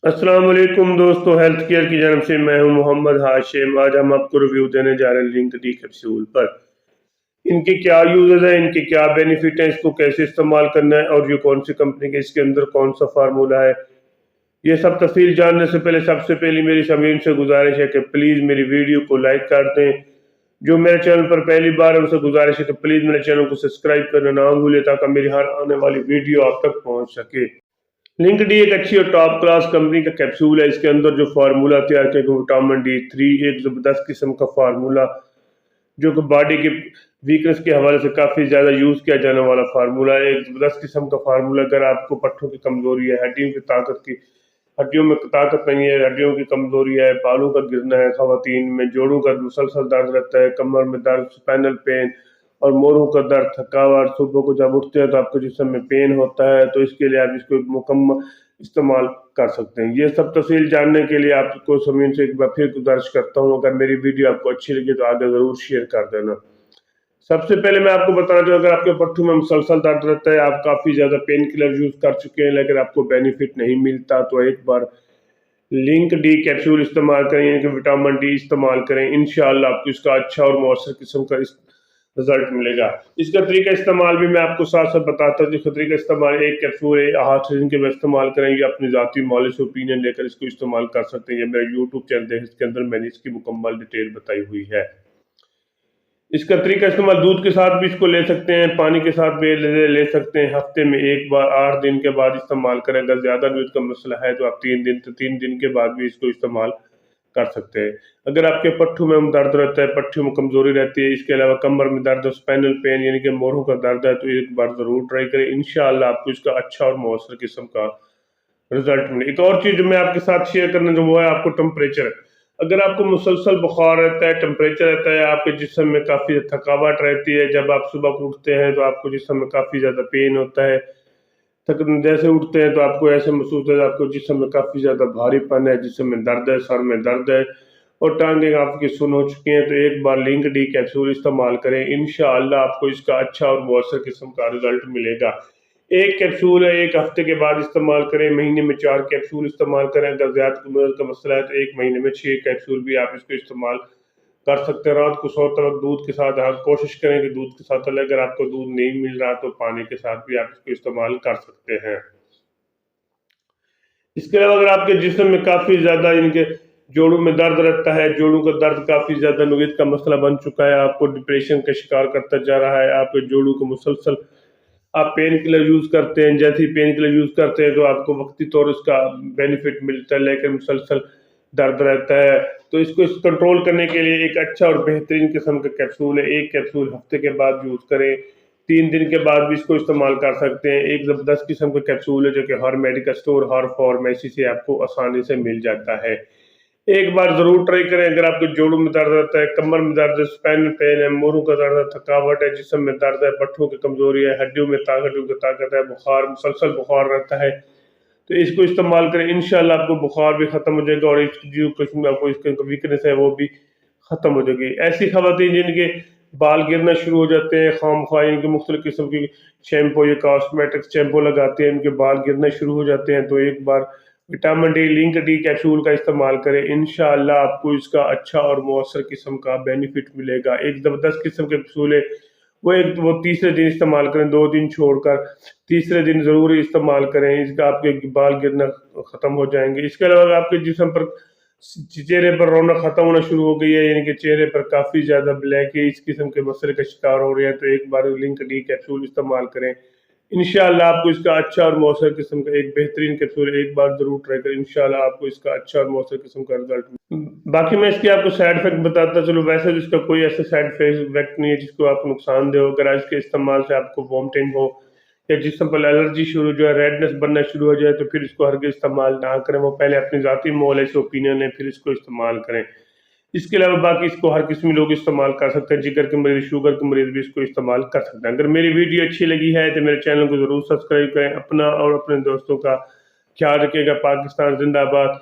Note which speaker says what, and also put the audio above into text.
Speaker 1: अस्सलाम वालेकुम दोस्तों, हेल्थ केयर की जानब से मैं हूं मोहम्मद हाशिम। आज हम आपको रिव्यू देने जा रहे हैं लिंक डी कैप्सूल पर। इनके क्या यूजेस हैं, इनके क्या बेनिफिट हैं, इसको कैसे इस्तेमाल करना है और ये कौन सी कंपनी के, इसके अंदर कौन सा फार्मूला है, ये सब तफसील जानने से पहले सबसे पहले मेरी समीम से गुजारिश है कि प्लीज़ मेरी वीडियो को लाइक कर दें। जो मेरे चैनल पर पहली बार है उनसे गुजारिश है कि प्लीज़ मेरे चैनल को सब्सक्राइब करना ना भूलें ताकि मेरी हर आने वाली वीडियो आप तक पहुँच सके। लिंक डी एक अच्छी और टॉप क्लास कंपनी का कैप्सूल है। इसके अंदर जो फार्मूला तैयार किया गया विटामिन D3, एक ज़बरदस्त किस्म का फार्मूला जो कि बॉडी की वीकनेस के हवाले से काफ़ी ज़्यादा यूज़ किया जाने वाला फार्मूला है। एक ज़बरदस्त किस्म का फार्मूला अगर आपको पट्टों की कमज़ोरी है, हड्डियों में ताकत नहीं है, हड्डियों की कमज़ोरी है, बालों का गिरना है, ख़वातीन में जोड़ों का मुसलसल दर्द रहता है, कमर में दर्द, स्पाइनल पेन और मोरों का दर्द, थकावट, सुबह को जब उठते हैं तो आपको जिस्म में पेन होता है, तो इसके लिए आप इसको मुकम्मल इस्तेमाल कर सकते हैं। ये सब तफसील जानने के लिए आपको ज़मीन से एक बार फिर गुजारिश करता हूँ, अगर मेरी वीडियो आपको अच्छी लगी तो आगे ज़रूर शेयर कर देना। सबसे पहले मैं आपको बताना चाहूँ, अगर आपके पट्टों में मुसलसल दर्द रहता है, आप काफ़ी ज़्यादा पेन किलर यूज़ कर चुके हैं लेकिन आपको बेनिफिट नहीं मिलता, तो एक बार लिंक डी कैप्सूल इस्तेमाल करें, यानी कि विटामिन डी इस्तेमाल करें। इंशाअल्लाह आपको इसका अच्छा और मौसर किस्म का रिजल्ट मिलेगा। इसका तरीका इस्तेमाल भी मैं आपको साथ साथ बताता हूँ। इसका तरीका इस्तेमाल, एक कैप्सूल है 8 दिन के इस्तेमाल करें, या अपनी ज़ाती नॉलेज ओपिनियन लेकर इसको इस्तेमाल कर सकते हैं। ये मेरा यूट्यूब चैनल है, इसके अंदर मैंने इसकी मुकम्मल डिटेल बताई हुई है। इसका तरीका इस्तेमाल दूध के साथ भी इसको ले सकते हैं, पानी के साथ भी ले सकते हैं। हफ्ते में एक बार 8 दिन के बाद इस्तेमाल करें। अगर ज़्यादा दूध का मसला है तो आप 3 दिन के बाद भी इसको इस्तेमाल कर सकते हैं। अगर आपके पट्टों में दर्द रहता है, पट्टियों में कमजोरी रहती है, इसके अलावा कमर में दर्द, स्पाइनल पेन यानी कि मोरों का दर्द है, तो एक बार ज़रूर ट्राई करें। इंशाअल्लाह आपको इसका अच्छा और मौसर किस्म का रिजल्ट मिले। एक और चीज़ मैं आपके साथ शेयर करना जो वो है आपको टेम्परेचर। अगर आपको मुसलसल बुखार रहता है, टेम्परेचर रहता है, आपके जिस्म में काफ़ी थकावट रहती है, जब आप सुबह को उठते हैं तो आपको जिस्म में काफ़ी ज़्यादा पेन होता है, जैसे उठते हैं तो आपको ऐसे महसूस होता है आपको जिस्म में काफ़ी ज़्यादा भारीपन है, जिस्म में दर्द है, सर में दर्द है और टांगें आपकी सुन हो चुकी हैं, तो एक बार लिंक डी कैप्सूल इस्तेमाल करें। इंशाअल्लाह आपको इसका अच्छा और मौसर किस्म का रिजल्ट मिलेगा। एक कैप्सूल है, एक हफ्ते के बाद इस्तेमाल करें, महीने में 4 कैप्सूल इस्तेमाल करें। अगर ज़्यादा का मसला है तो एक महीने में 6 कैप्सूल भी आप इसको इस्तेमाल कर सकते हैं। रात को सोते वक्त दूध के साथ आप कोशिश करें कि दूध के साथ, अगर आपको दूध नहीं मिल रहा तो पानी के साथ भी आप इसको इस्तेमाल कर सकते हैं। इसके अलावा अगर आपके जिस्म में काफ़ी ज़्यादा इनके जोड़ों में दर्द रहता है, जोड़ों का दर्द काफ़ी ज़्यादा नोयत का मसला बन चुका है, आपको डिप्रेशन का शिकार करता जा रहा है, आपके जोड़ों को मुसलसल आप पेन किलर यूज़ करते हैं, जैसे ही पेन किलर यूज़ करते हैं तो आपको वक्ती तौर उसका बेनिफिट मिलता है, लेकिन मुसलसल दर्द रहता है। तो इसको कंट्रोल करने के लिए एक अच्छा और बेहतरीन किस्म का कैप्सूल है। एक कैप्सूल हफ्ते के बाद यूज़ करें, 3 दिन के बाद भी इसको इस्तेमाल कर सकते हैं। एक ज़बरदस्त किस्म का कैप्सूल है जो कि हर मेडिकल स्टोर, हर फार्मेसी से आपको आसानी से मिल जाता है। एक बार ज़रूर ट्राई करें। अगर आपके जोड़ों में दर्द रहता है, कमर में दर्द है, स्पाइनल पेन है, मोरों का दर्द है, थकावट है, जिस्म में दर्द है, पट्टों की कमजोरी है, हड्डियों की ताकत है, बुखार, मुसलसल बुखार रहता है, तो इसको इस्तेमाल करें। इंशाल्लाह आपको बुखार भी ख़त्म हो जाएगा और इसकी जो किस्म आपको इसकी वीकनेस है वो भी ख़त्म हो जाएगी। ऐसी ख़वातीन जिनके बाल गिरना शुरू हो जाते हैं, खामख्वाह इनके मुख्तलिफ किस्म की शैम्पू या कॉस्मेटिक शैम्पू लगाते हैं, इनके बाल गिरना शुरू हो जाते हैं, तो एक बार विटामिन डी लिंक डी कैप्सूल का इस्तेमाल करें। इंशाअल्लाह आपको इसका अच्छा और मौसर किस्म का बेनिफिट मिलेगा। एक ज़बरदस्त किस्म के कैप्सूल है, वो तीसरे दिन इस्तेमाल करें, 2 दिन छोड़कर तीसरे दिन ज़रूर इस्तेमाल करें। इसका आपके बाल गिरना ख़त्म हो जाएंगे। इसके अलावा आपके जिस्म पर, चेहरे पर रौनक ख़त्म होना शुरू हो गई है, यानी कि चेहरे पर काफ़ी ज़्यादा ब्लैक है, इस किस्म के मसले का शिकार हो रहे हैं, तो एक बार लिंक डी कैप्सूल इस्तेमाल करें। इंशाअल्लाह आपको इसका अच्छा और मौसर किस्म का एक बेहतरीन कैप्सूल एक बार ज़रूर ट्राई करें। इंशाअल्लाह आपको इसका अच्छा और मौसर किस्म का रिजल्ट। बाकी मैं इसके आपको साइड इफेक्ट बताता चलो। वैसे तो इसका कोई ऐसा साइड इफेक्ट नहीं है जिसको आपको नुकसान दे हो। अगर इसके इस्तेमाल से आपको वॉमिटिंग हो या जिस्म पर एलर्जी शुरू जो है, रेडनेस बनना शुरू हो जाए, तो फिर इसको हरगिज़ इस्तेमाल ना करें। वो पहले अपनी ज़ाती नॉलेज से ओपिनियन है, फिर इसको इस्तेमाल करें। इसके अलावा बाकी इसको हर किस्म लोग इस्तेमाल कर सकते हैं। जिगर के मरीज, शुगर के मरीज भी इसको इस्तेमाल कर सकते हैं। अगर मेरी वीडियो अच्छी लगी है तो मेरे चैनल को ज़रूर सब्सक्राइब करें। अपना और अपने दोस्तों का ख्याल रखिएगा। पाकिस्तान जिंदाबाद।